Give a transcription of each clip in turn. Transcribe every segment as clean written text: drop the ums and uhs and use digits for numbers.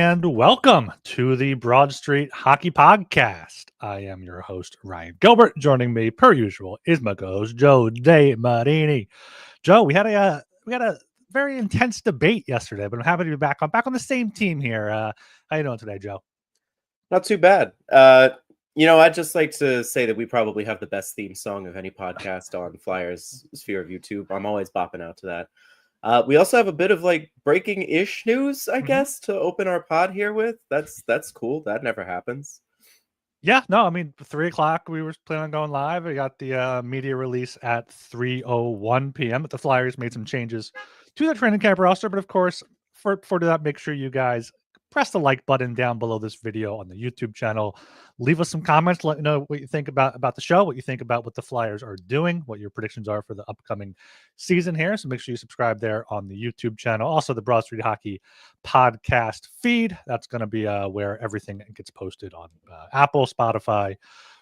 and welcome to the Broad Street Hockey Podcast. I am your host, Ryan Gilbert. Joining me, per usual, is my co-host, Joe DeMarini. Joe, we had a very intense debate yesterday, but I'm happy to be back. I'm back on the same team here. How you doing today, Joe? Not too bad. I'd just like to say that we probably have the best theme song of any podcast on Flyers sphere of YouTube. I'm always bopping out to that. We also have a bit of like breaking-ish news, I guess, to open our pod here with. That's cool. That never happens. Yeah, no, I mean, 3 o'clock, we were planning on going live. We got the media release at 3:01 p.m. But the Flyers made some changes to the training camp roster. But of course, for that, make sure you guys press the like button down below this video on the YouTube channel. Leave us some comments. Let me know what you think about the show, what you think about what the Flyers are doing, what your predictions are for the upcoming season here. So make sure you subscribe there on the YouTube channel. Also, the Broad Street Hockey podcast feed. That's going to be where everything gets posted on Apple, Spotify,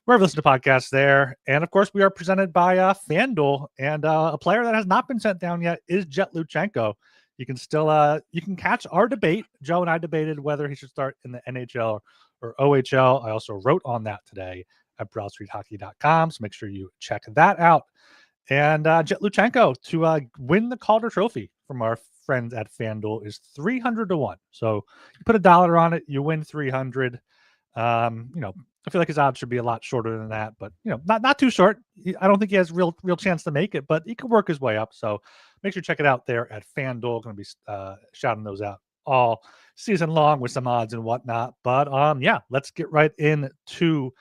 wherever you listen to podcasts there. And of course, we are presented by FanDuel, and a player that has not been sent down yet is Jet Luchenko. You can still you can catch our debate. Joe and I debated whether he should start in the NHL or OHL. I also wrote on that today at BroadStreetHockey.com, so make sure you check that out. And Jet Luchenko to win the Calder Trophy from our friends at FanDuel is 300 to 1. So you put $1 on it, you win 300. I feel like his odds should be a lot shorter than that, but not too short. I don't think he has real chance to make it, but he could work his way up. So make sure you check it out there at FanDuel. Going to be shouting those out all season long with some odds and whatnot. But let's get right into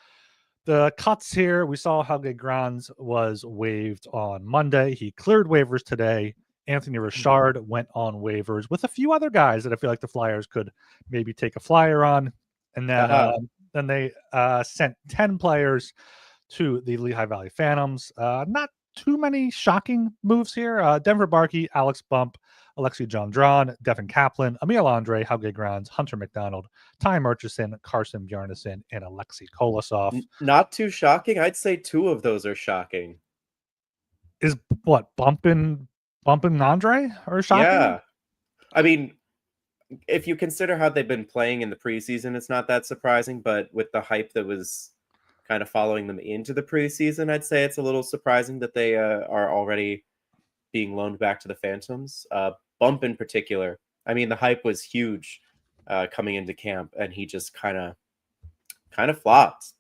the cuts here. We saw Helge Grans was waived on Monday. He cleared waivers today. Anthony Richard went on waivers with a few other guys that I feel like the Flyers could maybe take a flyer on. And then they sent 10 players to the Lehigh Valley Phantoms. Not too many shocking moves here. Denver Barkey, Alex Bump, Alexei Jondron, Devin Kaplan, Emil Andre, Helge Grans, Hunter McDonald, Ty Murchison, Carson Bjarnason, and Alexei Kolosov. Not too shocking. I'd say 2 of those are shocking. Is what, Bumpin' Andre or shocking? Yeah. I mean, if you consider how they've been playing in the preseason, it's not that surprising. But with the hype that was kind of following them into the preseason, I'd say it's a little surprising that they are already being loaned back to the Phantoms. Bump in particular. I mean, the hype was huge coming into camp, and he just kind of flopped.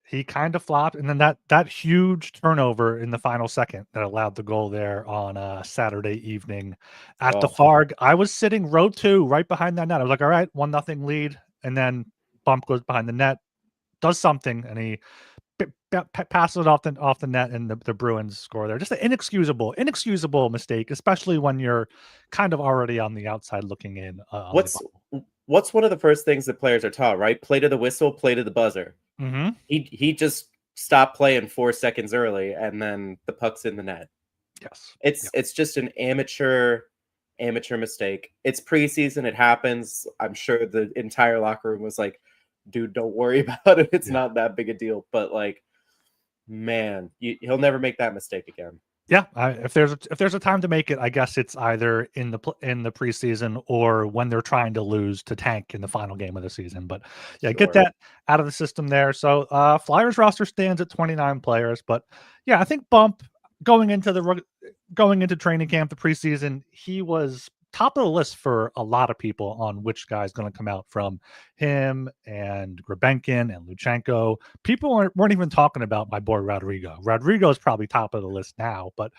He kind of flopped, and then that huge turnover in the final second that allowed the goal there on Saturday evening at the Farg. I was sitting row 2 right behind that net. I was like, all right, 1-0 lead, and then Bump goes behind the net, does something, and he passes it off the net, and the Bruins score there. Just an inexcusable mistake, especially when you're kind of already on the outside looking in. What's one of the first things that players are taught, right? Play to the whistle, play to the buzzer. Mm-hmm. He just stopped playing 4 seconds early, and then the puck's in the net. Yes, it's just an amateur mistake. It's preseason, it happens. I'm sure the entire locker room was like, dude, don't worry about it. It's not that big a deal. But like, man, he'll never make that mistake again. Yeah, if there's a time to make it, I guess it's either in the preseason or when they're trying to lose to tank in the final game of the season. But yeah, Get that out of the system there. So Flyers roster stands at 29 players. But yeah, I think Bump going into training camp, the preseason, he was top of the list for a lot of people on which guy's going to come out from him and Grebenkin and Luchenko. People weren't even talking about my boy Rodrigo. Rodrigo is probably top of the list now, but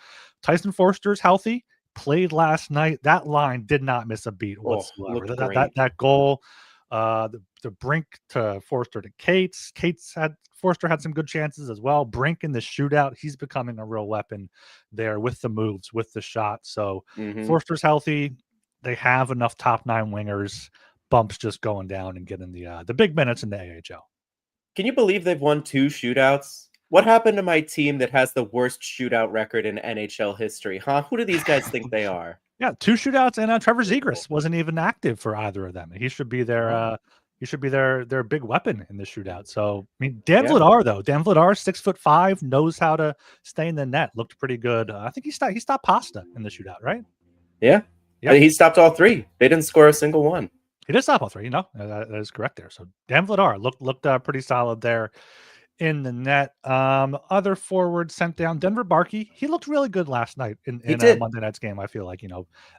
Tyson Forster's healthy, played last night. That line did not miss a beat whatsoever. That goal, the Brink to Forster to Cates. Forster had some good chances as well. Brink in the shootout, he's becoming a real weapon there with the moves, with the shot. So Forster's healthy. They have enough top 9 wingers. Bump's just going down and getting the big minutes in the AHL. Can you believe they've won 2 shootouts? What happened to my team that has the worst shootout record in NHL history? Huh? Who do these guys think they are? Yeah, 2 shootouts, and Trevor Zegras wasn't even active for either of them. He should be their their big weapon in the shootout. So I mean, Dan Vladar, 6'5", knows how to stay in the net. Looked pretty good. I think he stopped Pasta in the shootout, right? Yeah. He stopped all 3. They didn't score a single one. He did stop all three. That is correct there. So Dan Vladar looked pretty solid there in the net. Other forwards sent down. Denver Barkey. He looked really good last night He in did. Monday night's game. I feel like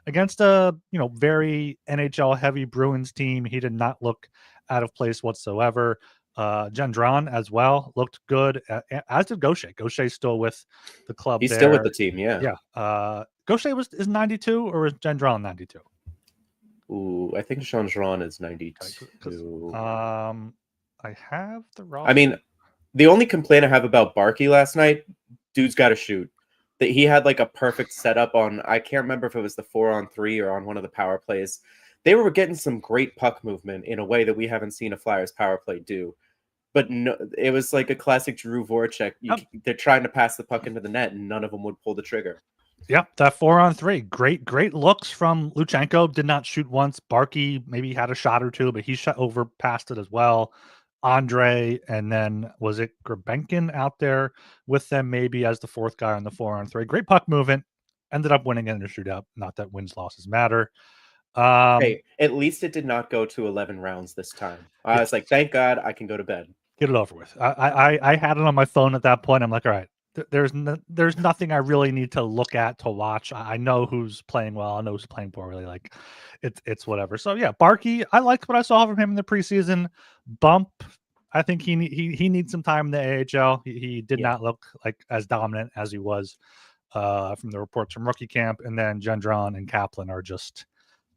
against a very NHL heavy Bruins team, he did not look out of place whatsoever. Gendron as well looked good, as did Gaucher. Gaucher's still with the club. He's there. still with the team. Yeah. Yeah. Gaucher is 92 or is Gendron 92? Ooh, I think Gendron is 92. I have the roster. I mean, the only complaint I have about Barkey last night, dude's got to shoot. That he had like a perfect setup on. I can't remember if it was the 4-on-3 or on one of the power plays. They were getting some great puck movement in a way that we haven't seen a Flyers power play do. But no, it was like a classic Drew Voracek. They're trying to pass the puck into the net, and none of them would pull the trigger. Yeah, that 4-on-3. Great looks from Luchenko. Did not shoot once. Barkey maybe had a shot or two, but he shot over past it as well. Andre, and then was it Grebenkin out there with them maybe as the fourth guy on the 4-on-3. Great puck movement. Ended up winning in the shootout. Not that wins losses matter. Hey, at least it did not go to 11 rounds this time. I was like, thank God I can go to bed. Get it over with. I had it on my phone at that point. I'm like, all right, there's nothing I really need to look at to watch. I know who's playing well. I know who's playing poorly. Like, it's whatever. So yeah, Barkey. I liked what I saw from him in the preseason. Bump. I think he needs some time in the AHL. He did not look like as dominant as he was from the reports from rookie camp. And then Gendron and Kaplan are just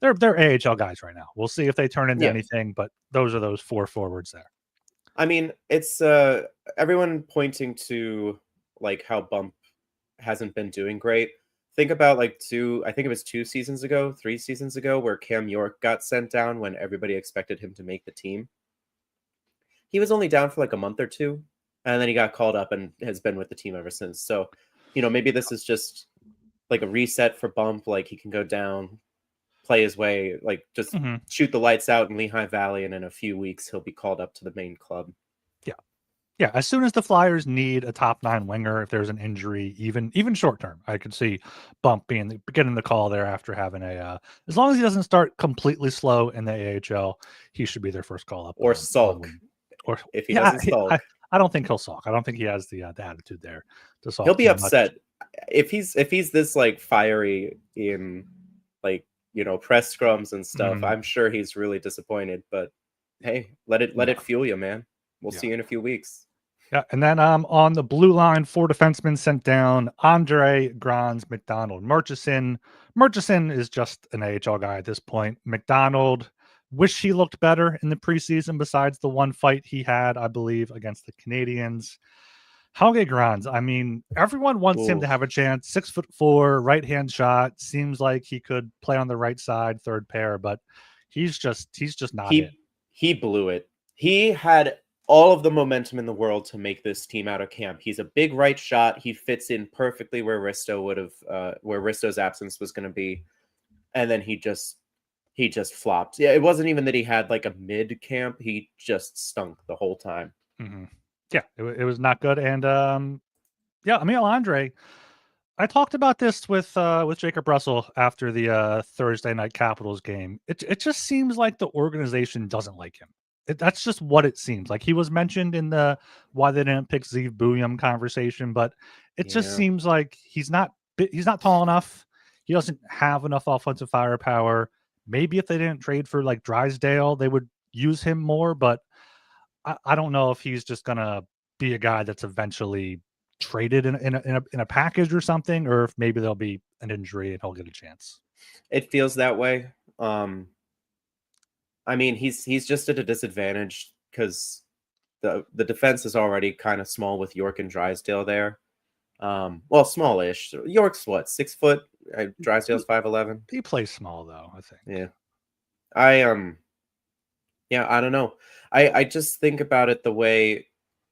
they're AHL guys right now. We'll see if they turn into anything. But those are those four forwards there. I mean, it's everyone pointing to like how Bump hasn't been doing great. Think about like I think it was 3 seasons ago, where Cam York got sent down when everybody expected him to make the team. He was only down for like a month or two, and then he got called up and has been with the team ever since. So, maybe this is just like a reset for Bump. Like he can go down, play his way, like just shoot the lights out in Lehigh Valley, and in a few weeks he'll be called up to the main club. Yeah. As soon as the Flyers need a top 9 winger, if there's an injury, even short term, I could see Bump getting the call there after having as long as he doesn't start completely slow in the AHL, he should be their first call up. Or sulk. Or if he doesn't sulk. I don't think he'll sulk. I don't think he has the attitude there to sulk. He'll be upset if he's this like fiery in like press scrums and stuff. I'm sure he's really disappointed. But hey, let it fuel you, man. We'll see you in a few weeks. Yeah, and then on the blue line, 4 defensemen sent down: Andre, Grans, McDonald, Murchison. Murchison is just an AHL guy at this point. McDonald, wish he looked better in the preseason besides the one fight he had, I believe, against the Canadians. Helge Grans, I mean, everyone wants him to have a chance. 6'4", right-hand shot. Seems like he could play on the right side, third pair, but he's just not it. He blew it. He had all of the momentum in the world to make this team out of camp. He's a big right shot. He fits in perfectly where Risto's absence was going to be. And then he just flopped. Yeah, it wasn't even that he had like a mid camp. He just stunk the whole time. Yeah, it was not good. And Emil Andre, I talked about this with Jacob Russell after the Thursday night Capitals game. It just seems like the organization doesn't like him. That's just what it seems like. He was mentioned in the why they didn't pick Zeev Bouillon conversation, but it just seems like he's not tall enough. He doesn't have enough offensive firepower. Maybe if they didn't trade for like Drysdale, they would use him more, but I don't know if he's just gonna be a guy that's eventually traded in a package or something, or if maybe there'll be an injury and he'll get a chance. It feels that way. I mean, he's just at a disadvantage because the defense is already kind of small with York and Drysdale there. Well, smallish. York's what, 6 foot? Drysdale's 5'11". He plays small though, I think. Yeah. I don't know. I just think about it the way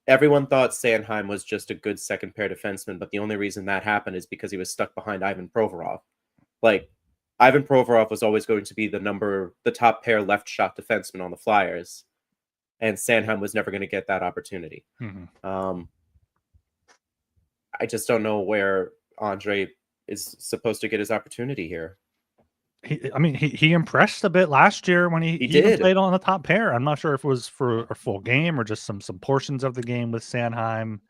everyone thought Sanheim was just a good second pair defenseman, but the only reason that happened is because he was stuck behind Ivan Provorov. Like, Ivan Provorov was always going to be the top pair left shot defenseman on the Flyers, and Sanheim was never going to get that opportunity. I just don't know where Andre is supposed to get his opportunity here. he impressed a bit last year when he even did. played on the top pair. I'm not sure if it was for a full game or just some portions of the game with Sanheim.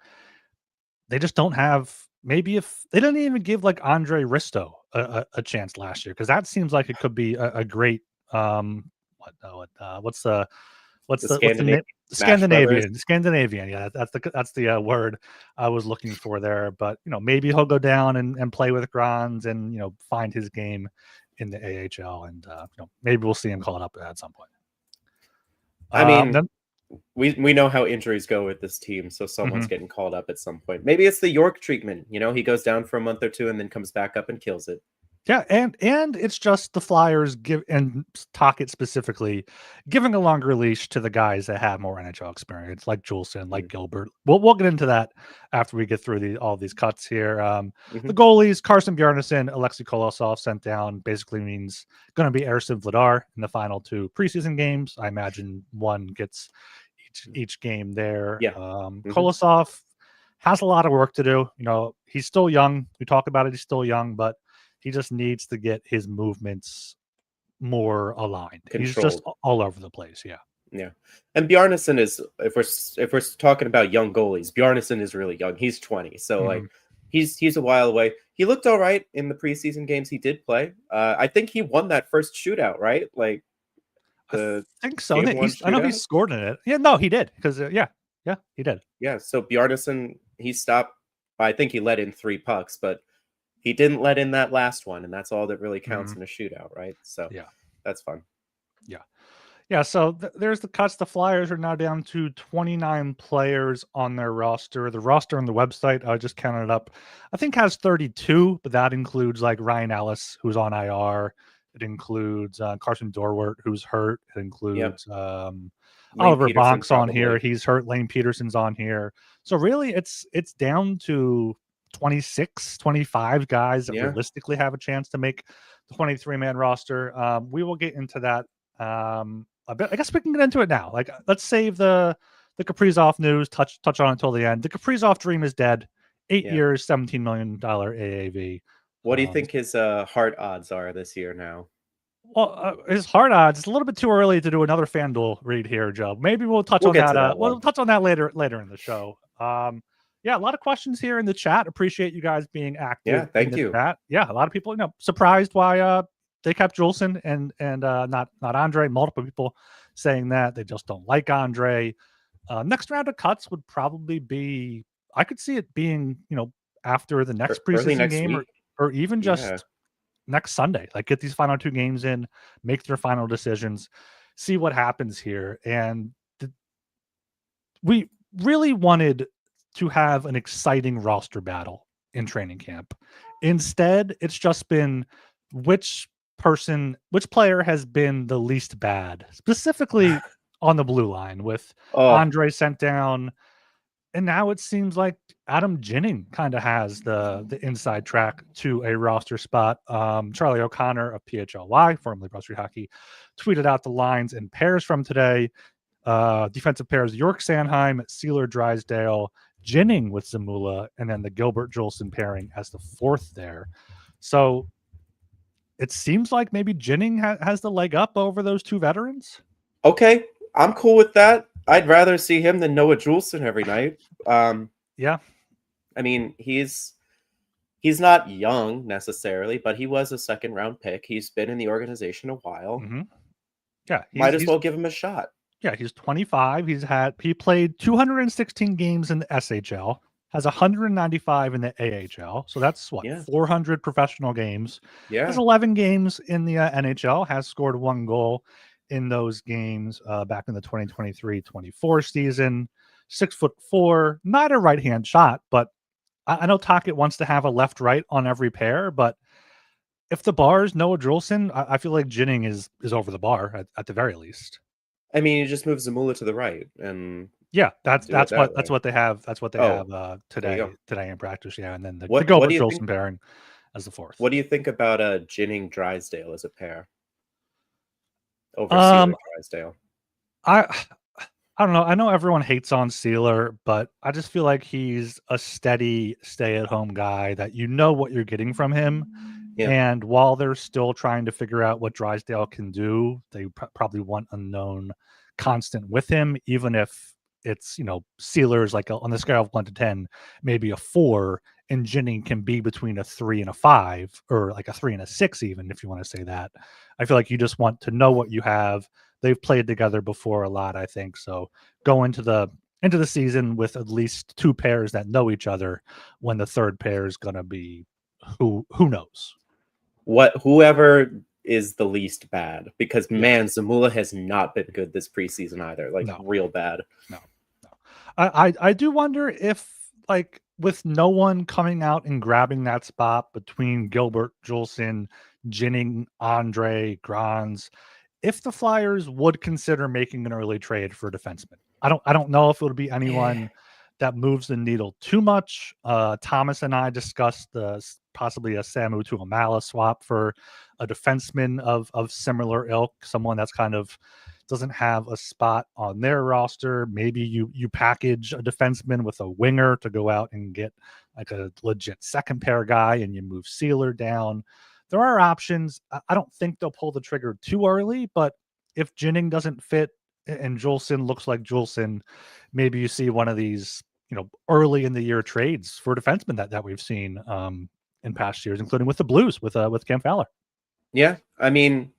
They just don't have, maybe if they didn't even give like Andre Risto a chance last year, because that seems like it could be a great what's the The name? Smash Brothers. Scandinavian. Yeah, that's the word I was looking for there. But maybe he'll go down and play with Grans and find his game in the AHL, and maybe we'll see him called up at some point. I mean, Then, we know how injuries go with this team, so someone's getting called up at some point. Maybe it's the York treatment. He goes down for a month or two and then comes back up and kills it. yeah, and it's just the Flyers and Tocchet specifically giving a longer leash to the guys that have more NHL experience, like Juleson, like Gilbert. We'll get into that after we get through all these cuts here. The goalies, Carson Bjarnason, Alexei Kolosov sent down, basically means going to be Ersin Vladar in the final 2 preseason games. I imagine one gets each game there. Yeah. Kolosov has a lot of work to do. He's still young. We talk about it. He's still young, but he just needs to get his movements more aligned. Controlled. He's just all over the place. Yeah. Yeah. And Bjarnason is, if we're talking about young goalies, Bjarnason is really young. He's 20. So like he's a while away. He looked all right in the preseason games he did play. I think he won that first shootout, right? Like I think so. I know he scored in it. Yeah, no, he did. Because yeah, he did. Yeah. So Bjarnason, he stopped. I think he let in 3 pucks, but he didn't let in that last one, and that's all that really counts in a shootout, right? So yeah, that's fun. Yeah. So there's the cuts. The Flyers are now down to 29 players on their roster. The roster on the website, I just counted it up, I think has 32, but that includes like Ryan Ellis, who's on IR. It includes Carson Dorwart, who's hurt. It includes Oliver Bonk's on here. He's hurt. Lane Peterson's on here. So really, it's down to 26, 25 guys that realistically have a chance to make the 23-man roster. We will get into that a bit. I guess we can get into it now. Like, let's save the Kaprizov news, touch on it until the end. The Kaprizov dream is dead. 8 years, $17 million AAV. What do you think his heart odds are this year now? Well, his heart odds, it's a little bit too early to do another FanDuel read here, Joe. Maybe we'll touch on that. We'll touch on that later in the show. Yeah, a lot of questions here in the chat. Appreciate you guys being active. Yeah, thank you. Yeah, a lot of people, surprised why they kept Juleson and not Andre. Multiple people saying that they just don't like Andre. Next round of cuts would probably be, I could see it being, after the next preseason game or even just next Sunday. Like, get these final 2 games in, make their final decisions, see what happens here. And we really wanted to have an exciting roster battle in training camp. Instead, it's just been which player has been the least bad, specifically on the blue line with Andre sent down. And now it seems like Adam Ginning kind of has the inside track to a roster spot. Charlie O'Connor of PHLY, formerly Broad Street Hockey, tweeted out the lines and pairs from today. Defensive pairs: York Sanheim, Sealer Drysdale, Ginning with Zamula, and then the Gilbert Juleson pairing as the 4th there. So it seems like maybe Ginning has the leg up over those 2 veterans. Okay, I'm cool with that. I'd rather see him than Noah Juleson every night. Yeah. I mean, he's not young necessarily, but he was a 2nd-round pick. He's been in the organization a while. Yeah. Might as well give him a shot. Yeah, he's 25. He played 216 games in the SHL, has 195 in the AHL. So that's 400 professional games. Yeah. Has 11 games in the NHL, has scored 1 goal in those games back in the 2023-24 season. 6'4", not a right-hand shot, but I know Tocchet wants to have a left-right on every pair, but if the bar is Noah Juleson, I feel like Ginning is over the bar at the very least. I mean, you just move Zamula to the right, and that's what they have. That's what they have today in practice. Yeah, and then the Gilbert Juleson pairing as the 4th. What do you think about Ginning Drysdale as a pair over Sealer Drysdale? I don't know. I know everyone hates on Sealer, but I just feel like he's a steady stay-at-home guy that what you're getting from him. Yeah. And while they're still trying to figure out what Drysdale can do, they probably want a known constant with him, even if it's, Sealer's like on the scale of 1 to 10, maybe a 4, and Jennings can be between a 3 and a 5, or like a 3 and a 6, even if you want to say that. I feel like you just want to know what you have. They've played together before a lot, I think. So go into the season with at least 2 pairs that know each other, when the third pair is going to be who knows. Whoever is the least bad, because Yeah. man, Zamula has not been good this preseason either. Like No. real bad. No. I do wonder if, like, with no one coming out and grabbing that spot between Gilbert, Julson, Jennings, Andre, Granz, if the Flyers would consider making an early trade for a defenseman. I don't know if it would be anyone that moves the needle too much. Thomas and I discussed possibly a Samu Tuamala swap for a defenseman of similar ilk, someone that's kind of doesn't have a spot on their roster. Maybe you package a defenseman with a winger to go out and get like a legit second pair guy, and you move Sealer down. There are options. I don't think they'll pull the trigger too early, but if Jennings doesn't fit and Julson looks like Julson, maybe you see one of these, early in the year trades for defensemen that we've seen in past years, including with the Blues with Cam Fowler. Yeah, I mean,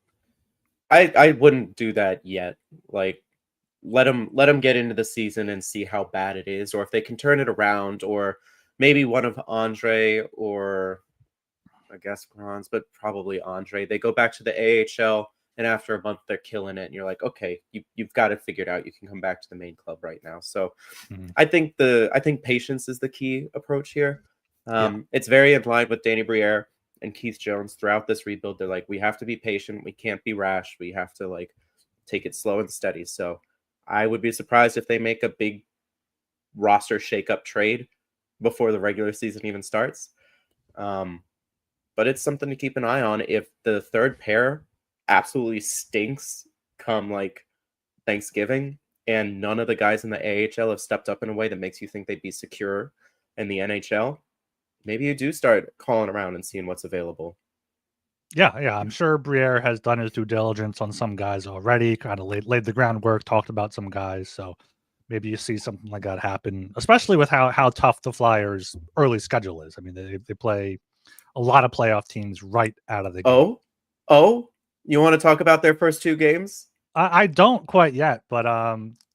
I wouldn't do that yet. Like, let them get into the season and see how bad it is, or if they can turn it around, or maybe one of Andre, or I guess Granz, but probably Andre. They go back to the AHL, and after a month they're killing it, and you're like, okay, you've got it figured out. You can come back to the main club right now. So I think patience is the key approach here. It's very in line with Danny Briere and Keith Jones throughout this rebuild. They're like, we have to be patient. We can't be rash. We have to like take it slow and steady. So I would be surprised if they make a big roster shakeup trade before the regular season even starts. But it's something to keep an eye on. If the third pair absolutely stinks come like Thanksgiving, and none of the guys in the AHL have stepped up in a way that makes you think they'd be secure in the NHL, maybe you do start calling around and seeing what's available. Yeah. I'm sure Briere has done his due diligence on some guys already, kind of laid the groundwork, talked about some guys. So maybe you see something like that happen, especially with how tough the Flyers' early schedule is. I mean, they play a lot of playoff teams right out of the gate. You want to talk about their first 2 games? I don't quite yet, but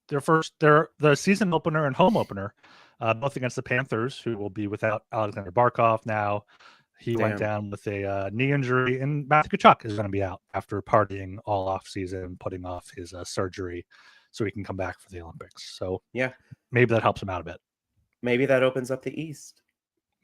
the season opener and home opener, both against the Panthers, who will be without Alexander Barkov now. He went down with a knee injury, and Matthew Tkachuk is going to be out after partying all off season, putting off his surgery, so he can come back for the Olympics. So yeah, maybe that helps him out a bit. Maybe that opens up the East.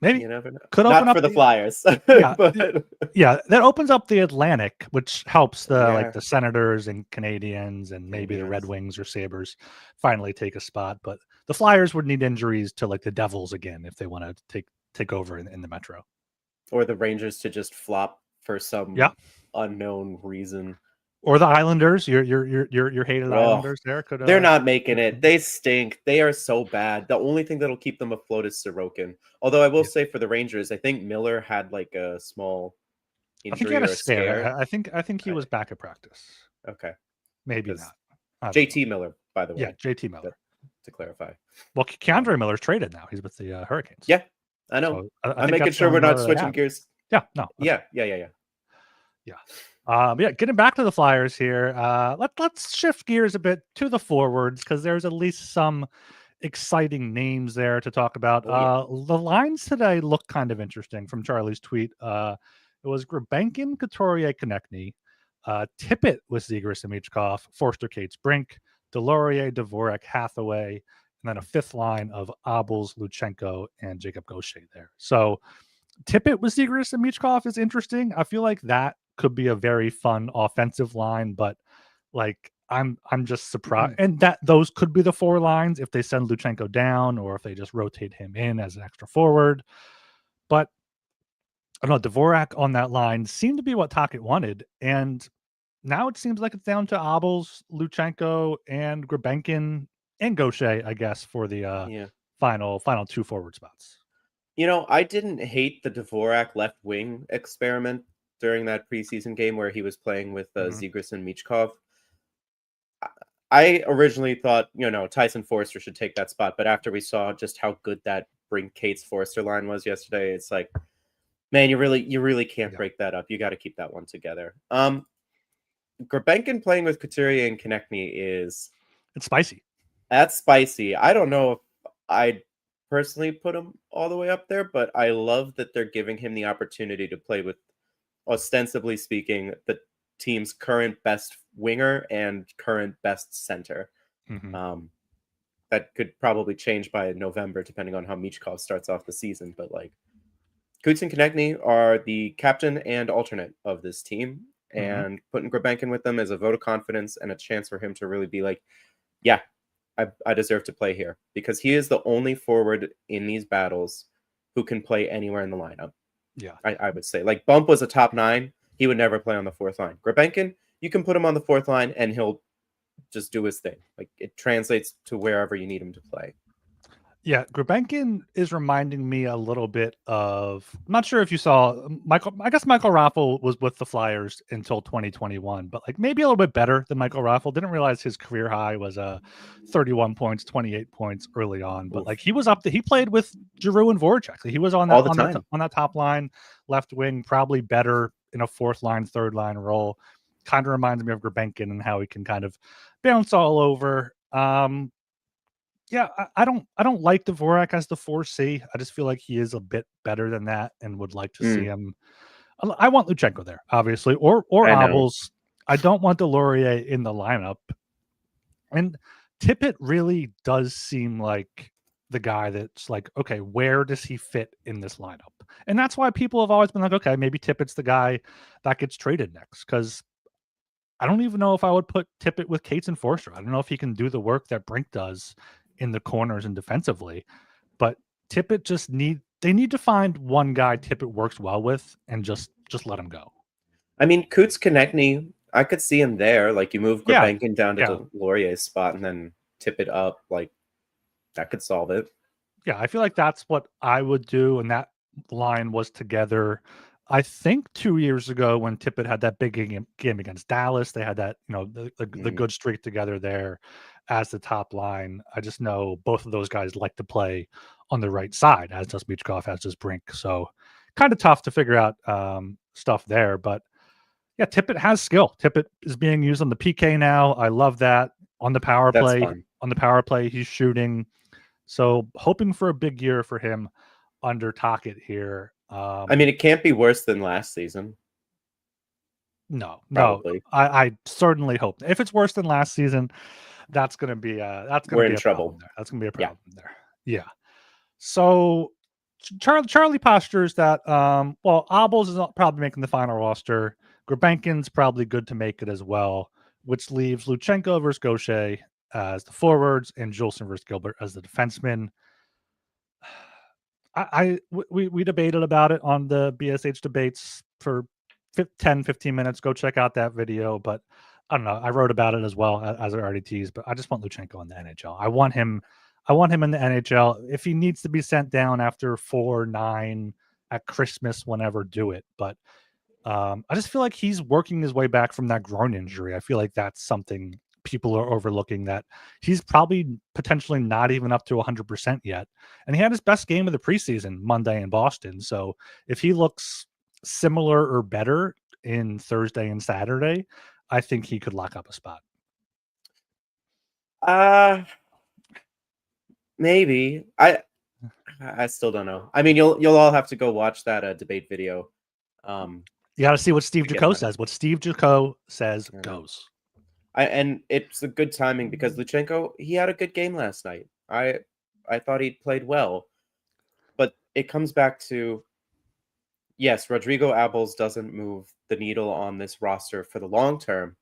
Maybe you never know. Could not open for up the Flyers. Yeah, but yeah, that opens up the Atlantic, which helps the Senators and Canadians and maybe the Red Wings or Sabres finally take a spot. But the Flyers would need injuries to like the Devils again if they want to take over in the Metro, or the Rangers to just flop for some unknown reason. Or the Islanders, your hated Islanders. They're not making it. They stink. They are so bad. The only thing that'll keep them afloat is Sorokin. Although I will say for the Rangers, I think Miller had like a small injury. I think he had or a scare. I think he was back at practice. Okay, maybe not. JT Miller, by the way. Yeah, JT Miller. To clarify. Well, Keandre Miller's traded now. He's with the Hurricanes. Yeah, I know. So I'm making sure we're not switching gears. Yeah, no. Yeah. Getting back to the Flyers here. Let's shift gears a bit to the forwards, because there's at least some exciting names there to talk about. The lines today look kind of interesting from Charlie's tweet. It was Gulbenkian, Couturier, Konechny, Tippett was Zegras and Michkov, Forster, Cates, Brink, Delorier, Dvorak, Hathaway, and then a fifth line of Abels, Luchenko, and Jacob Gaucher there. So Tippett with Zegras and Michkov is interesting. I feel like that could be a very fun offensive line, but like I'm just surprised. And that those could be the 4 lines if they send Luchenko down or if they just rotate him in as an extra forward. But I don't know, Dvorak on that line seemed to be what Tocchet wanted, and now it seems like it's down to Abels, Luchenko, and Gulbenkian and Gaucher, I guess, for the final 2 forward spots. I didn't hate the Dvorak left wing experiment during that preseason game where he was playing with Zegras and Michkov. I originally thought, Tyson Forster should take that spot, but after we saw just how good that Brink Cates Forster line was yesterday, it's like, man, you really can't break that up. You got to keep that one together. Gurbenkin playing with Couturier and Konechny it's spicy. That's spicy. I don't know if I'd personally put him all the way up there, but I love that they're giving him the opportunity to play with, ostensibly speaking, the team's current best winger and current best center. That could probably change by November, depending on how Michkov starts off the season. But Coots and Konechny are the captain and alternate of this team, and putting Gurbenkin with them is a vote of confidence and a chance for him to really be like, yeah, I deserve to play here, because he is the only forward in these battles who can play anywhere in the lineup. Yeah, I would say. Bump was a top 9. He would never play on the 4th line. Gurbenkin, you can put him on the 4th line and he'll just do his thing. It translates to wherever you need him to play. Yeah, Gurbenkin is reminding me a little bit of, I'm not sure if you saw Michael. I guess Michael Raffle was with the Flyers until 2021, but maybe a little bit better than Michael Raffle. Didn't realize his career high was 31 points, 28 points early on, but he was up. He played with Giroux and Voracek. He was on that all the time on that top line, left wing, probably better in a 4th line, 3rd line role. Kind of reminds me of Gurbenkin and how he can kind of bounce all over. Yeah, I don't like Dvorak as the 4C. I just feel like he is a bit better than that, and would like to see him. I want Luchenko there, obviously, or Abels. I don't want Delorier in the lineup. And Tippett really does seem like the guy that's like, okay, where does he fit in this lineup? And that's why people have always been like, okay, maybe Tippett's the guy that gets traded next, because I don't even know if I would put Tippett with Cates and Forster. I don't know if he can do the work that Brink does in the corners and defensively, but Tippett they need to find one guy Tippett works well with and just let him go. I mean, Coots Konechny, I could see him there. You move Gurbenkin down to Delorier's spot and then tip it up. That could solve it. Yeah, I feel like that's what I would do, and that line was together. I think 2 years ago when Tippett had that big game against Dallas, they had that, the good streak together there as the top line. I just know both of those guys like to play on the right side, as does Michkov, as does Brink. So kind of tough to figure out stuff there. But yeah, Tippett has skill. Tippett is being used on the PK now. I love that. On the power play. Fun. On the power play, he's shooting. So hoping for a big year for him under Tocchet here. I mean, it can't be worse than last season. No, probably. I certainly hope. If it's worse than last season, that's going to be we're in trouble. That's going to be a problem there. Yeah. So Charlie postures that Abels is probably making the final roster. Gurbenkin's probably good to make it as well, which leaves Luchenko versus Gaucher as the forwards and Juleson versus Gilbert as the defensemen. We debated about it on the BSH debates for 10, 15 minutes. Go check out that video. But I don't know. I wrote about it as well, as I already teased, but I just want Luchenko in the NHL. I want him in the NHL. If he needs to be sent down after 4-9 at Christmas, whenever, do it. But I just feel like he's working his way back from that groin injury. I feel like that's something people are overlooking, that he's probably potentially not even up to 100% yet. And he had his best game of the preseason Monday in Boston. So if he looks similar or better in Thursday and Saturday, I think he could lock up a spot. Maybe. I still don't know. I mean, you'll all have to go watch that debate video. You got to see what Steve Jaco says. What Steve Jaco says goes. And it's a good timing because Luchenko, he had a good game last night. I thought he played well. But it comes back to, yes, Rodrigo Abels doesn't move the needle on this roster for the long term.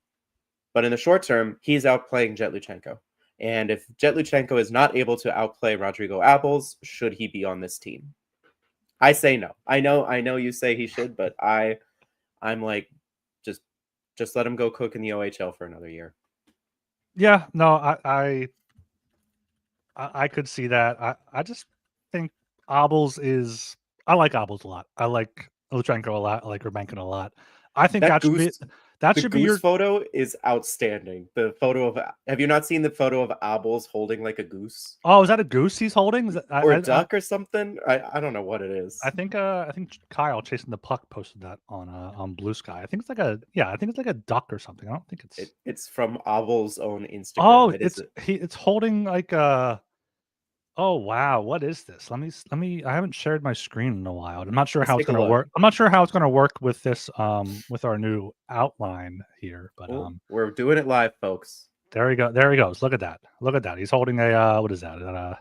But in the short term, he's outplaying Jet Luchenko. And if Jet Luchenko is not able to outplay Rodrigo Abels, should he be on this team? I say no. I know you say he should, but I'm like, just let him go cook in the OHL for another year. Yeah, no, I could see that. I just think Abels is. I like Abels a lot. I like Lutsenko a lot. I like Urbankin a lot. I think That that should be goose, that the should be goose your. photo is outstanding. The photo of have you not seen the photo of Abels holding like a goose Oh, is that a goose he's holding? Is that, or a duck or something? I don't know what it is. I think Kyle chasing the puck posted that on Blue Sky. I think it's like a duck or something. I don't think it's. It's from Abel's own Instagram. Oh, It is it's holding like a. Oh wow, what is this? Let me. I haven't shared my screen in a while. I'm not sure let's how it's take a going to look. work. I'm not sure how it's going to work with this with our new outline here. But Oh, we're doing it live, folks. there we go. There he goes. Look at that. Look at that. He's holding a what is that? Is that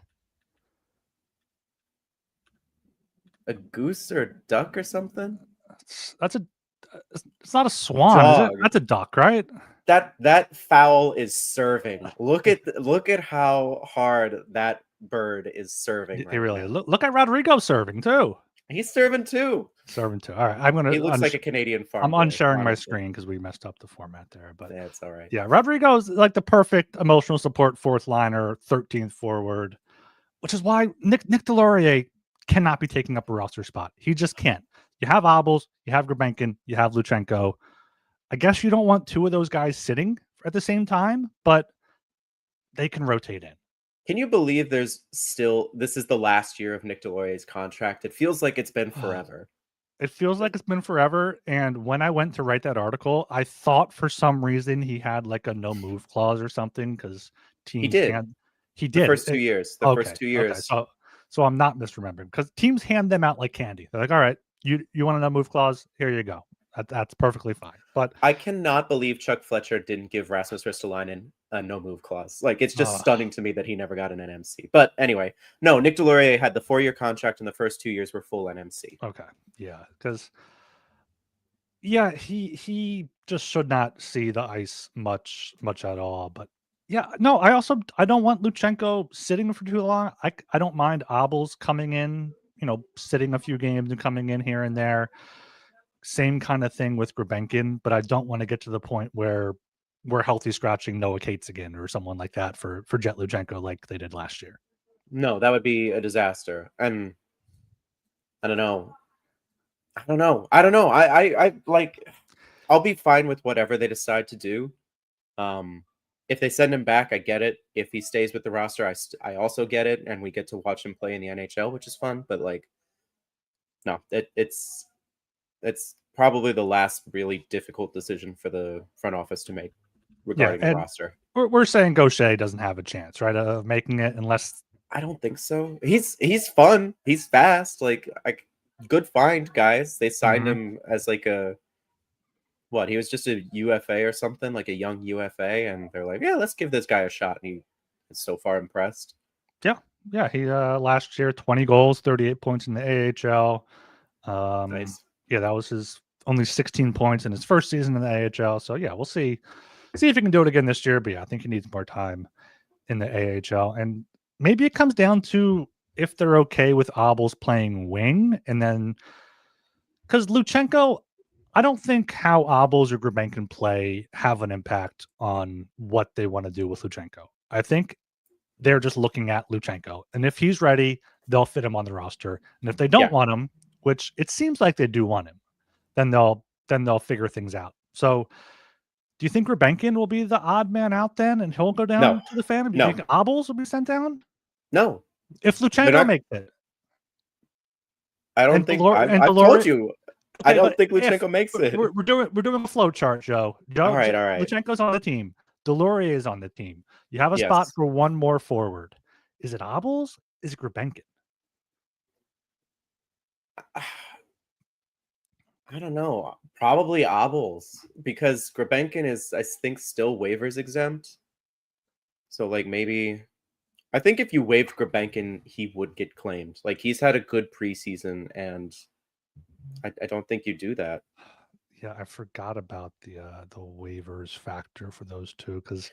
a goose or a duck or something? That's a. It's not a swan, is it? That's a duck, right? That foul is serving. Look at how hard that bird is serving. He really is. Look at Rodrigo serving too. He's serving too. Serving too. All right, I'm gonna. He looks like a Canadian farm. I'm unsharing my screen because we messed up the format there. But that's all right. Yeah, Rodrigo's like the perfect emotional support fourth liner, 13th forward, which is why Nick Delorier cannot be taking up a roster spot. He just can't. You have Abels, you have Grabenkin, you have Lutsenko. I guess you don't want two of those guys sitting at the same time, but they can rotate in. Can you believe this is the last year of Nick Delorier's contract? It feels like it's been forever. It feels like it's been forever. And when I went to write that article, I thought for some reason he had like a no move clause or something because teams he did. The first 2 years. The first 2 years. Okay. So I'm not misremembering because teams hand them out like candy. They're like, all right, you want a no move clause? Here you go. That's perfectly fine. But I cannot believe Chuck Fletcher didn't give Rasmus Ristolainen a no move clause. Like, it's just stunning to me that he never got an NMC. But anyway, no, Nick Delorier had the 4-year contract, and the first 2 years were full NMC. Okay, yeah, because he just should not see the ice much at all. But yeah, no, I don't want Lutsenko sitting for too long. I don't mind Abels coming in, sitting a few games and coming in here and there. Same kind of thing with Grabenkin, but I don't want to get to the point where we're healthy scratching Noah Cates again or someone like that for Jet Lutsenko like they did last year. No, that would be a disaster. And I don't know. I like, I'll be fine with whatever they decide to do. If they send him back, I get it. If he stays with the roster, I also get it, and we get to watch him play in the NHL, which is fun. But like, no, it's probably the last really difficult decision for the front office to make regarding the roster. We're saying Gaucher doesn't have a chance, right, of making it unless. I don't think so. He's fun. He's fast. Like good find, guys. They signed him as like he was just a UFA or something, like a young UFA, and they're like, yeah, let's give this guy a shot. And he is so far impressed. Yeah. He last year 20 goals, 38 points in the AHL. Nice. Yeah, that was his only 16 points in his first season in the AHL. So yeah, we'll see if he can do it again this year. But yeah, I think he needs more time in the AHL, and maybe it comes down to if they're okay with Abels playing wing, and then because Lutsenko, I don't think how Abels or Grabenkin play have an impact on what they want to do with Lutsenko. I think they're just looking at Lutsenko, and if he's ready, they'll fit him on the roster. And if they don't want him, which it seems like they do want him, then they'll figure things out. So, do you think Grabenkin will be the odd man out then, and he'll go down to the fan? Do you think Abels will be sent down? No. If Lutsenko makes it, I don't think. I've told you. Okay, I don't think Lutsenko makes it. We're doing a flow chart, Joe. All right. Lutsenko's on the team. Delorier is on the team. You have a spot for one more forward. Is it Abels? Is it Grabenkin? I don't know. Probably Abels, because Grabenkin is, I think, still waivers exempt. So like maybe, I think if you waived Grabenkin, he would get claimed. Like he's had a good preseason, and I don't think you do that. Yeah, I forgot about the waivers factor for those two, because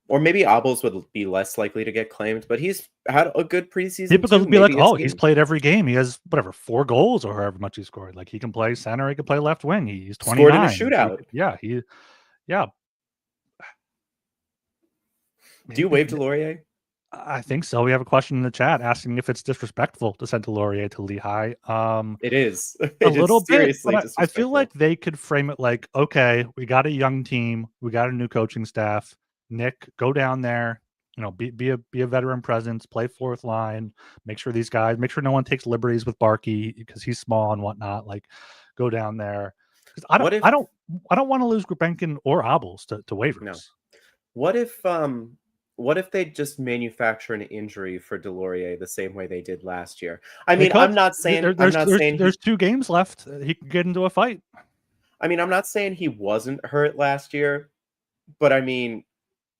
or maybe Abels would be less likely to get claimed, but he's had a good preseason. People would be like, "Oh, he's played every game. He has 4 goals or however much he scored. Like he can play center, he can play left wing. He's 29. Scored in a shootout. Yeah. Do you waive Delorier? I think so. We have a question in the chat asking if it's disrespectful to send Delorier to Lehigh. It is. A It little is bit, seriously but I feel like disrespectful. they could frame it like, okay, we got a young team, we got a new coaching staff. Nick, go down there, be a veteran presence, play fourth line, make sure no one takes liberties with Barkey because he's small and whatnot. Like, go down there because What if I don't want to lose Gulbenkian or Obels to no? waivers. What if what if they just manufacture an injury for Delorier the same way they did last year? I They mean, could. I'm not saying There's 2 games left. He could get into a fight. I mean, I'm not saying he wasn't hurt last year, but I mean,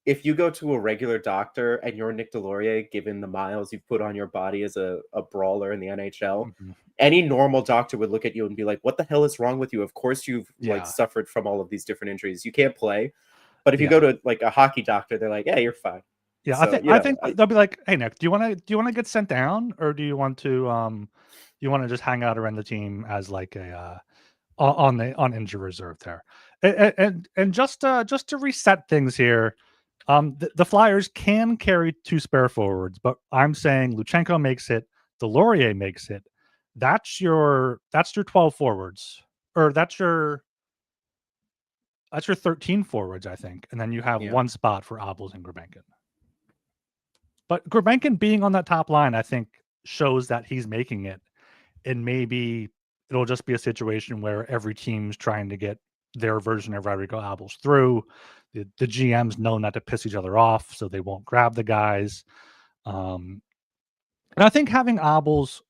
if you go to a regular doctor and you're Nick Delorier, given the miles you've put on your body as a brawler in the NHL, Mhm. any normal doctor would look at you and be like, "What the hell is wrong with you? Of course you've like Yeah. suffered from all of these different injuries. You can't play." But if you go Yeah. to like a hockey doctor, they're like, "Yeah, you're fine." Yeah, So, I think they'll be like, "Hey, Nick, do you wanna get sent down, or you wanna just hang out around the team as like a, on injured reserve there?" And just to reset things here, the Flyers can carry 2 spare forwards, but I'm saying Luchenko makes it, Delorier makes it. That's your 12 forwards, or that's your 13 forwards, I think, and then you have yeah. 1 spot for Obels and Gulbenkian. But Gulbenkian being on that top line, I think, shows that he's making it, and maybe it'll just be a situation where every team's trying to get their version of Rodrigo Abels through. The GMs know not to piss each other off, so they won't grab the guys. And I think having Abels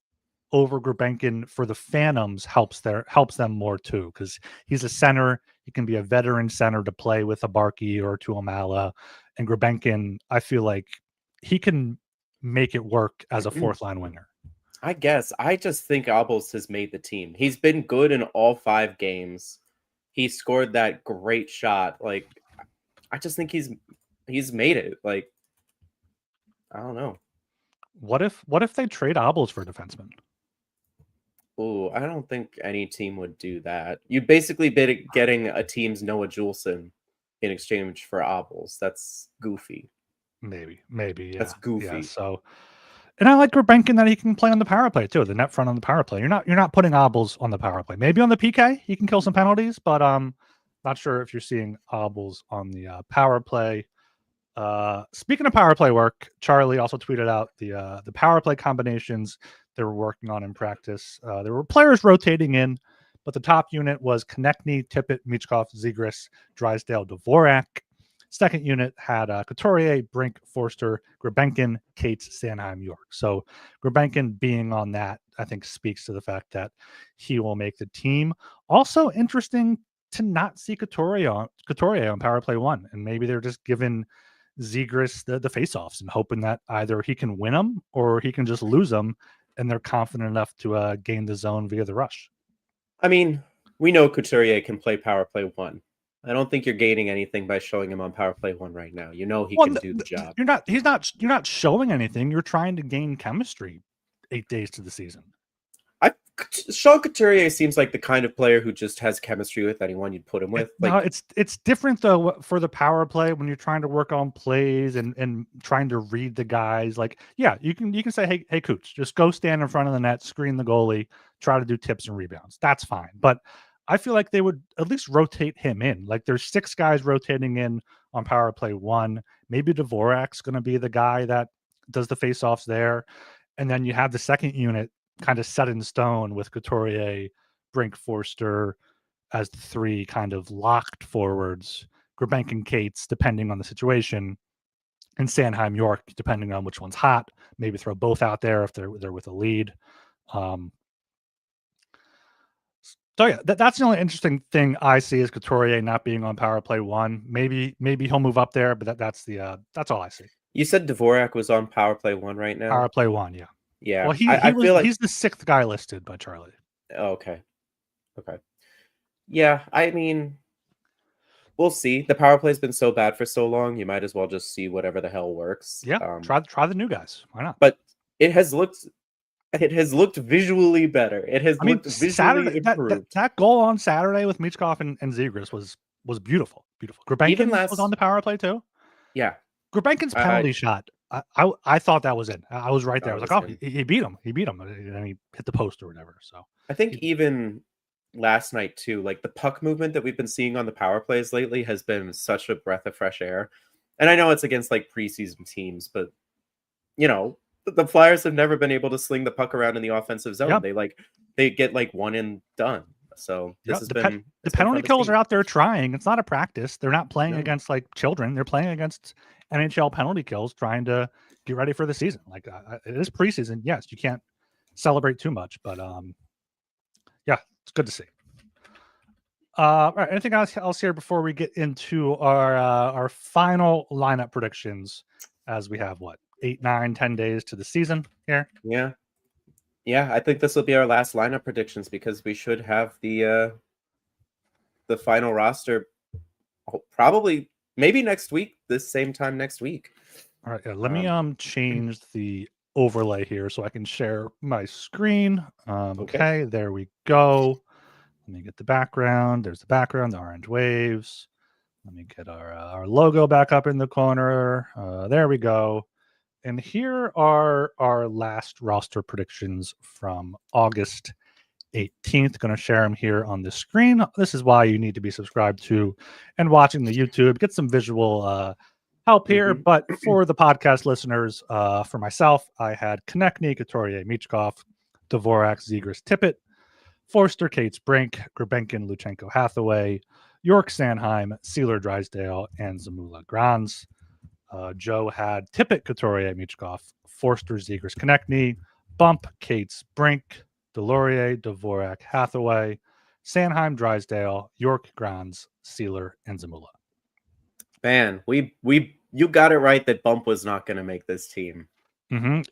over Gulbenkian for the Phantoms helps them more too, because he's a center. He can be a veteran center to play with a Barkey or a Tuomala. And Gulbenkian, I feel like he can make it work as a fourth line winger. I guess. I just think Albos has made the team. He's been good in all 5 games. He scored that great shot. Like, I just think he's made it. Like, I don't know. What if they trade Abels for defenseman? Ooh, I don't think any team would do that. You'd basically be getting a team's Noah Juleson in exchange for Obels. That's goofy. Maybe, That's yeah. Yeah. goofy. So, and I like Gulbenkian that he can play on the power play too, the net front on the power play. You're not putting Obels on the power play. Maybe on the PK, he can kill some penalties, but not sure if you're seeing Obels on the power play. Speaking of power play work, Charlie also tweeted out the power play combinations they were working on in practice. There were players rotating in, but the top unit was Konechny, Tippett, Michkov, Zegras, Drysdale, Dvorak. Second unit had Couturier, Brink, Forster, Gulbenkian, Cates, Sanheim, York. So Gulbenkian being on that, I think, speaks to the fact that he will make the team. Also interesting to not see Couturier on power play 1, and maybe they're just giving Zegras the faceoffs and hoping that either he can win them or he can just lose them, and they're confident enough to gain the zone via the rush. I mean, we know Couturier can play power play 1. I don't think you're gaining anything by showing him on power play 1 right now. You know he Well, can do the job. you're not showing anything. You're trying to gain chemistry 8 days to the season. Sean Couturier seems like the kind of player who just has chemistry with anyone you'd put him with. No, it's different though for the power play when you're trying to work on plays and trying to read the guys. Like, yeah, you can say, hey, Cooch, just go stand in front of the net, screen the goalie, try to do tips and rebounds. That's fine. But I feel like they would at least rotate him in. Like, there's 6 guys rotating in on power play 1. Maybe Dvorak's going to be the guy that does the faceoffs there, and then you have the second unit kind of set in stone with Couturier, Brink, Forster as the 3 kind of locked forwards, Gulbenkian, Cates, depending on the situation, and Sanheim, York, depending on which one's hot. Maybe throw both out there if they're with a lead. So yeah, that's the only interesting thing I see is Couturier not being on power play 1. Maybe he'll move up there, but that's all I see. You said Dvorak was on power play 1 right now? Power play 1, yeah. Yeah. Well, I feel like he's the 6th guy listed by Charlie. okay. Yeah, I mean, we'll see. The power play's been so bad for so long, you might as well just see whatever the hell works. Yeah, try the new guys. Why not? But it has looked visually better. It has looked visually Saturday, improved. that goal on Saturday with Michkov and Zegras was beautiful. Even Gulbenkian was on the power play too. Yeah. Gulbenkian's penalty shot I thought that was it. I was right there. I was like, oh, in. he beat him. He beat him. And he hit the post or whatever. So I think even last night too, like the puck movement that we've been seeing on the power plays lately has been such a breath of fresh air. And I know it's against like preseason teams, but you know, the Flyers have never been able to sling the puck around in the offensive zone. Yep. They get like one and done. So this has been the penalty kills are out there trying. It's not a practice. They're not playing against like children. They're playing against NHL penalty kills, trying to get ready for the season. Like it is preseason. Yes, you can't celebrate too much, but yeah, it's good to see. All right, anything else here before we get into our final lineup predictions? As we have 8, 9, 10 days to the season here. Yeah, I think this will be our last lineup predictions because we should have the final roster probably maybe next week, this same time next week. All right, let me change the overlay here so I can share my screen. Okay, there we go. Let me get the background. There's the background, the orange waves. Let me get our logo back up in the corner. There we go. And here are our last roster predictions from August 18th. Going to share them here on the screen. This is why you need to be subscribed to and watching the YouTube. Get some visual help here. But for the podcast listeners, for myself, I had Konechny, Couturier, Michkov, Dvorak, Zegras, Tippett, Forster, Cates, Brink, Grebenkin, Luchenko, Hathaway, York, Sanheim, Sealer, Drysdale, and Zamula, Granz. Joe had Tippett, Couturier, Michkov, Forster, Zegras, Konechny, Bump, Cates, Brink, Delorier, Dvorak, Hathaway, Sanheim, Drysdale, York, Granz, Sealer, and Zamula. Man, you got it right that Bump was not going to make this team.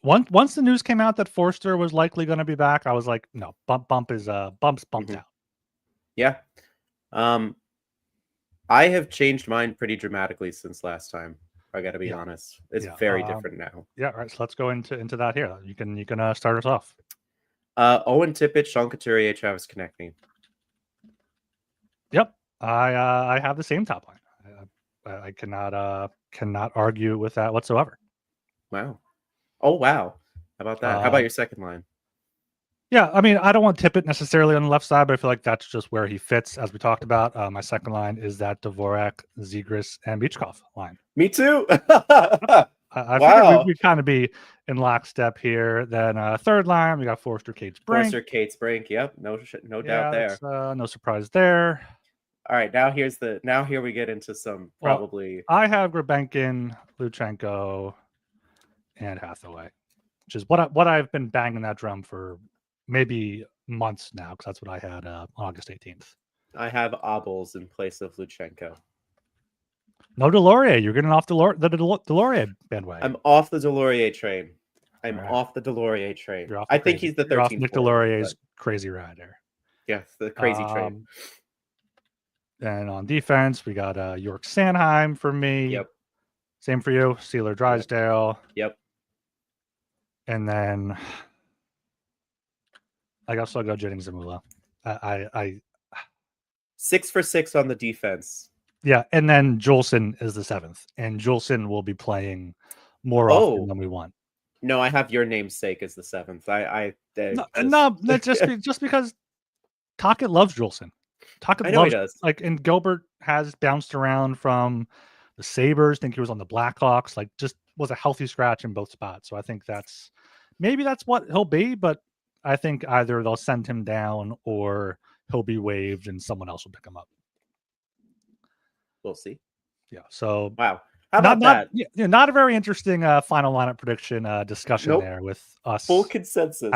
Once the news came out that Forster was likely going to be back, I was like, no, Bump's bumped out. Yeah. I have changed mine pretty dramatically since last time. I got to be honest. It's very different now. Yeah, all right. So let's go into that here. You can start us off. Owen Tippett, Sean Couturier, Travis Konechny. Yep. I have the same top line. I cannot argue with that whatsoever. Wow. Oh, wow. How about that? How about your second line? Yeah, I mean, I don't want Tippett necessarily on the left side, but I feel like that's just where he fits, as we talked about. My second line is that Dvorak, Zegras, and Michkov line. Me too. I figured we'd kind of be in lockstep here. Then third line, we got Forster, Cates, Brink. Yep, no doubt there. No surprise there. All right, now here we get into some probably. I have Grebenkin, Luchenko, and Hathaway, which is what I've been banging that drum for maybe months now, because that's what I had on August 18th. I have Obels in place of Luchenko. No Delorier. You're getting off the Delorier bandwagon. I'm off the Delorier train. Off the Delorier train. I think he's the 13th. Nick Delorier's crazy rider. Yes, the crazy train. And on defense, we got York Sanheim for me. Yep. Same for you. Sealer Drysdale. Yep. And then I guess I'll go Jennings Zamula. I 6 for 6 on the defense. Yeah, and then Jolson is the 7th, and Jolson will be playing more often than we want. No, I have your namesake as the 7th. That's just because Tocchet loves Jolson. Tocchet loves, he does. And Gilbert has bounced around from the Sabres. I think he was on the Blackhawks. Just was a healthy scratch in both spots. So I think that's what he'll be. But I think either they'll send him down or he'll be waived and someone else will pick him up. We'll see. Yeah. So wow. How about that? Not a very interesting final lineup prediction discussion there with us. Full consensus.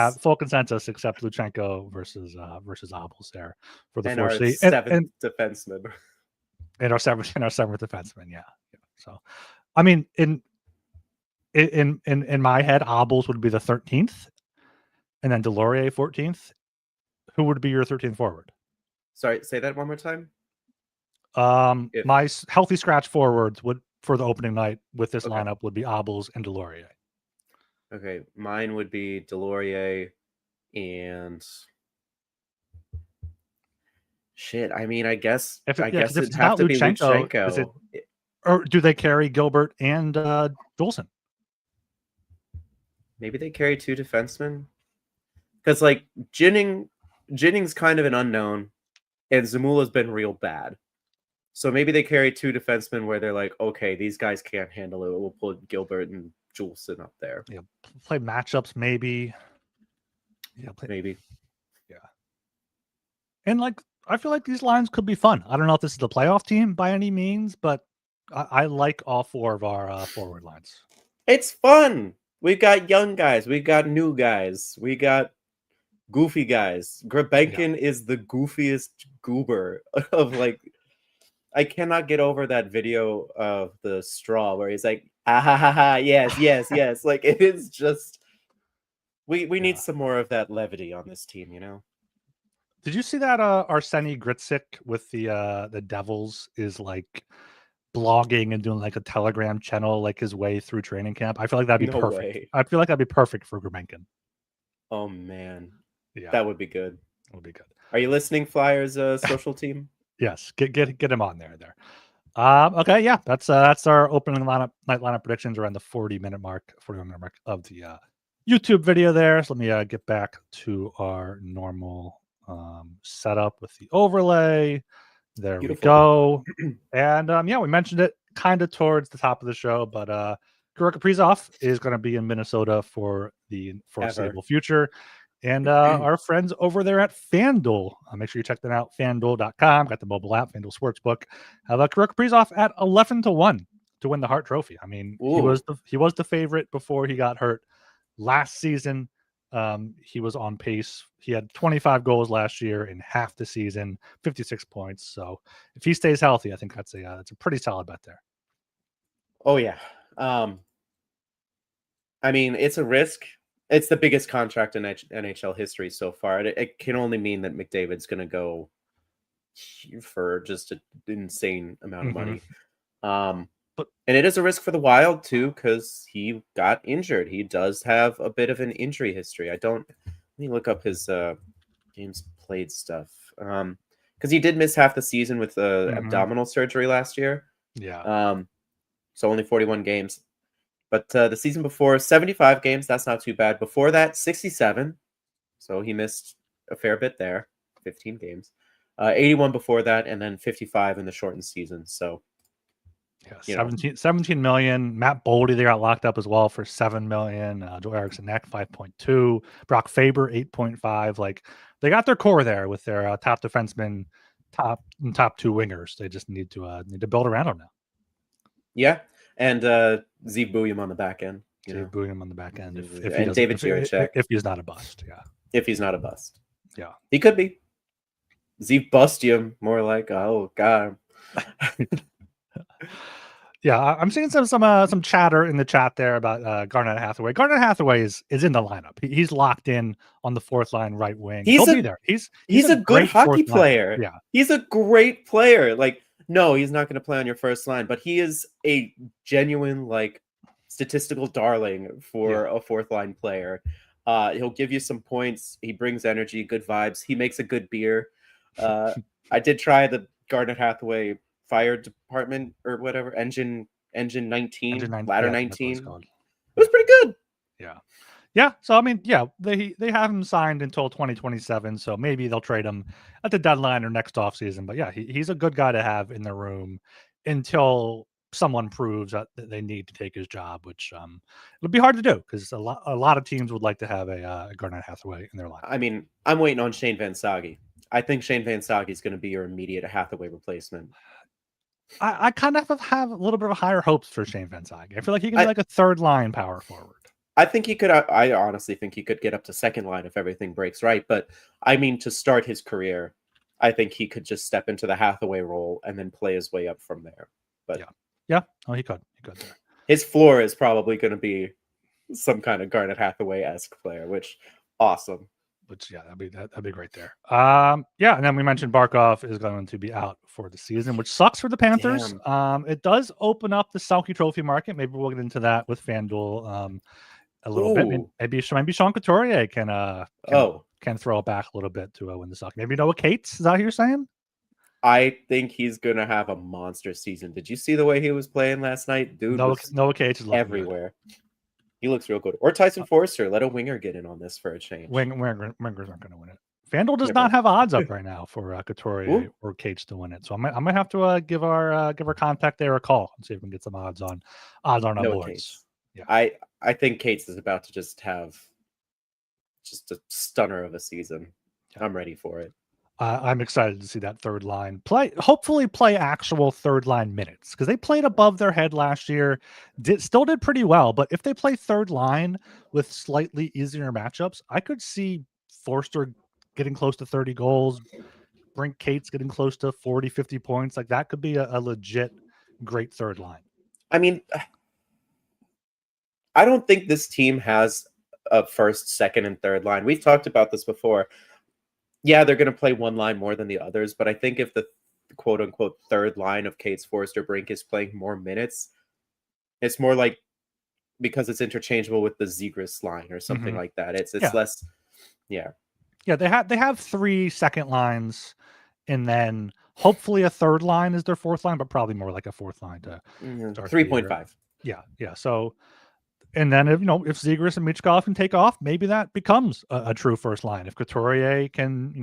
Except Luchenko versus Obels there for the and 4th seed. Seventh defenseman. And our seventh defenseman. Yeah. So, I mean, in my head, Obels would be the 13th, and then Delorier 14th. Who would be your 13th forward? Sorry, say that one more time. My healthy scratch forwards would for the opening night with this lineup would be Obels and Delorier. Okay, mine would be Delorier and shit. I mean, I guess it'd have to be Luchenko. Or do they carry Gilbert and Jolson? Maybe they carry 2 defensemen? Because, like, Jennings kind of an unknown, and Zamula's been real bad. So maybe they carry 2 defensemen where they're like, okay, these guys can't handle it. We'll put Gilbert and Juleson up there. Yeah, play matchups maybe. Yeah, maybe. Yeah. And like, I feel like these lines could be fun. I don't know if this is the playoff team by any means, but I like all 4 of our forward lines. It's fun. We got young guys. We got new guys. We got goofy guys. Grebenkin is the goofiest goober of like. I cannot get over that video of the straw where he's like, ah ha ha ha, yes, yes, yes. Like it is just. We need some more of that levity on this team, you know. Did you see that Arseny Gritsik with the Devils is like blogging and doing like a Telegram channel like his way through training camp? I feel like that'd be perfect. Way. I feel like that'd be perfect for Grebenkin. Oh man. Yeah. That would be good. That would be good. Are you listening, Flyers social team? Yes. Get him on there. Okay, yeah. That's our opening night lineup predictions around the 40-minute mark of the YouTube video there. So let me get back to our normal setup with the overlay. There Beautiful. We go. And yeah, we mentioned it kind of towards the top of the show, but Gilbert Kaprizov is going to be in Minnesota for the foreseeable future. And our friends over there at FanDuel, make sure you check them out. FanDuel.com, got the mobile app, FanDuel Sportsbook. Have Gilbert Kaprizov at 11-1 to win the Hart Trophy. I mean, he was the favorite before he got hurt last season. He was on pace. He had 25 goals last year in half the season, 56 points. So if he stays healthy, I think that's a pretty solid bet there. Oh yeah. I mean, it's a risk. It's the biggest contract in NHL history so far. It can only mean that McDavid's going to go for just an insane amount of money. And it is a risk for the Wild too, because he got injured. He does have a bit of an injury history. Let me look up his games played stuff. Because he did miss half the season with abdominal surgery last year. Yeah. So only 41 games. But the season before, 75 games. That's not too bad. Before that, 67. So he missed a fair bit there. 15 games. 81 before that, and then 55 in the shortened season. So, yeah, 17 million. Matt Boldy, they got locked up as well for 7 million. Joe Eriksson-Ek, 5.2. Brock Faber, 8.5. Like, they got their core there with their top defensemen, top 2 wingers. They just need to build around them now. Yeah. And Zeev Buium on the back end. Zeev Buium on the back end. If David Jiricek. If he's not a bust, yeah. If he's not a bust. Yeah. He could be. Zeev Bustium, more like, oh, God. Yeah, I'm seeing some chatter in the chat there about Garnet Hathaway. Garnet Hathaway is in the lineup. He's locked in on the 4th line right wing. He'll be there. He's a good hockey player. Yeah. He's a great player. Like, no, he's not going to play on your first line, but he is a genuine, like, statistical darling for a 4th line player. He'll give you some points. He brings energy, good vibes. He makes a good beer. I did try the Garnet Hathaway fire department or whatever, engine 19, ladder 19. It was pretty good. Yeah. So I mean, yeah, they have him signed until 2027. So maybe they'll trade him at the deadline or next offseason. But yeah, he's a good guy to have in the room until someone proves that they need to take his job, which it'll be hard to do because a lot of teams would like to have a Garnet Hathaway in their lineup. I mean, I'm waiting on Shane Van Sage. I think Shane Van Sage is going to be your immediate Hathaway replacement. I kind of have a little bit of higher hopes for Shane Van Sage. I feel like he can be like a 3rd line power forward. I think he could. I honestly think he could get up to 2nd line if everything breaks right. But I mean, to start his career, I think he could just step into the Hathaway role and then play his way up from there. But yeah. Oh, he could there. His floor is probably going to be some kind of Garnet Hathaway-esque player, which awesome. Which that'd be great there. Yeah, and then we mentioned Barkov is going to be out for the season, which sucks for the Panthers. It does open up the Selke Trophy market. Maybe we'll get into that with FanDuel a little bit. Maybe Sean Couturier can throw it back a little bit to win the Selke. Maybe Noah Cates. Is that what you're saying? I think he's gonna have a monster season. Did you see the way he was playing last night, dude? Noah Cates is everywhere. He looks real good. Or Tyson Forster. Let a winger get in on this for a change. Wingers aren't going to win it. FanDuel does Yeah, not but- have odds up right now for Couturier Ooh. or Cates to win it. So I might have to give our contact there a call and see if we can get some odds on our No boards. Cates. Yeah. I think Cates is about to just have just a stunner of a season. Yeah. I'm ready for it. I'm excited to see that third line play. Hopefully, play actual third line minutes because they played above their head last year. Still did pretty well, but if they play third line with slightly easier matchups, I could see Forster getting close to 30 goals, Brink Cates getting close to 40, 50 points. Like that could be a legit great third line. I mean, I don't think this team has a first, second, and third line. We've talked about this before. Yeah, they're going to play one line more than the others, but I think if the quote-unquote third line of Cates, Forster, Brink is playing more minutes, it's more like because it's interchangeable with the Zegras line or something like that. It's less, yeah. Yeah, they have 3 second lines, and then hopefully a third line is their fourth line, but probably more like a fourth line to start 3.5. Yeah. So, and then if Zegras and Michkov can take off, maybe that becomes a true first line. If Couturier can,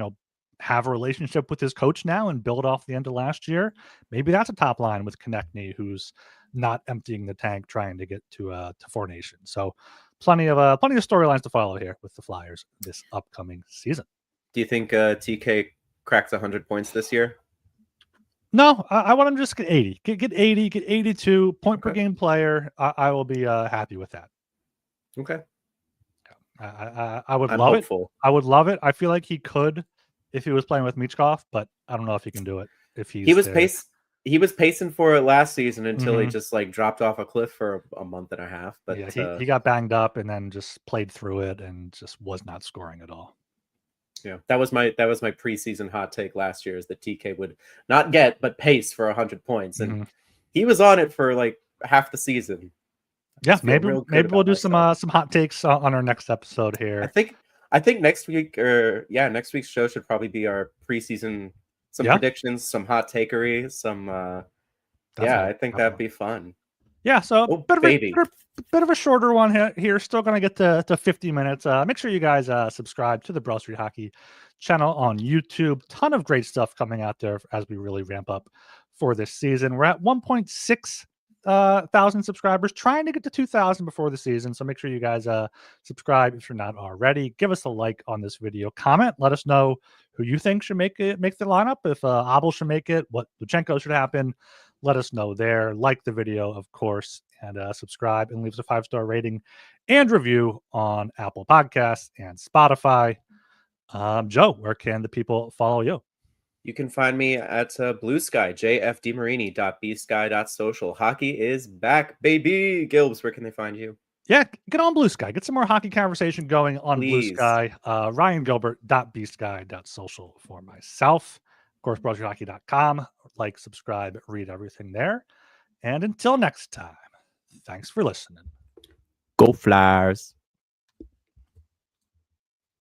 have a relationship with his coach now and build off the end of last year, maybe that's a top line with Konechny, who's not emptying the tank trying to get to Four Nations. So plenty of storylines to follow here with the Flyers this upcoming season. Do you think TK cracks 100 points this year? No, I want him to just get 80. Get 80, get 82 point per game player. I will be happy with that. Okay. I would I'm love hopeful. it. I would love it. I feel like he could if he was playing with Michkov, but I don't know if he can do it if he was pacing for it last season until he just like dropped off a cliff for a month and a half. But yeah, he got banged up and then just played through it and just was not scoring at all. Yeah, that was my preseason hot take last year, is that TK would not get but pace for 100 points, and he was on it for like half the season. Yeah, maybe we'll do some hot takes on our next episode here. I think next week's show should probably be our preseason, some predictions, some hot takery, some I think that'd be fun. Yeah, so bit of a shorter one here. Still going to get to 50 minutes. Make sure you guys subscribe to the Broad Street Hockey channel on YouTube. Ton of great stuff coming out there as we really ramp up for this season. We're at 1.6 thousand subscribers, trying to get to 2,000 before the season. So make sure you guys subscribe if you're not already. Give us a like on this video. Comment. Let us know who you think should make the lineup. If Abel should make it, what Luchenko should happen. Let us know there. Like the video, of course, and subscribe and leave us a 5-star rating and review on Apple Podcasts and Spotify. Joe, where can the people follow you? You can find me at Blue Sky, jfdemarini.bsky.social. Hockey is back, baby. Gilbs, where can they find you? Yeah, get on Blue Sky. Get some more hockey conversation going on Blue Sky. RyanGilbert.bsky.social for myself. Of course, BroadStreetHockey.com. Like, subscribe, read everything there. And until next time, thanks for listening. Go Flyers.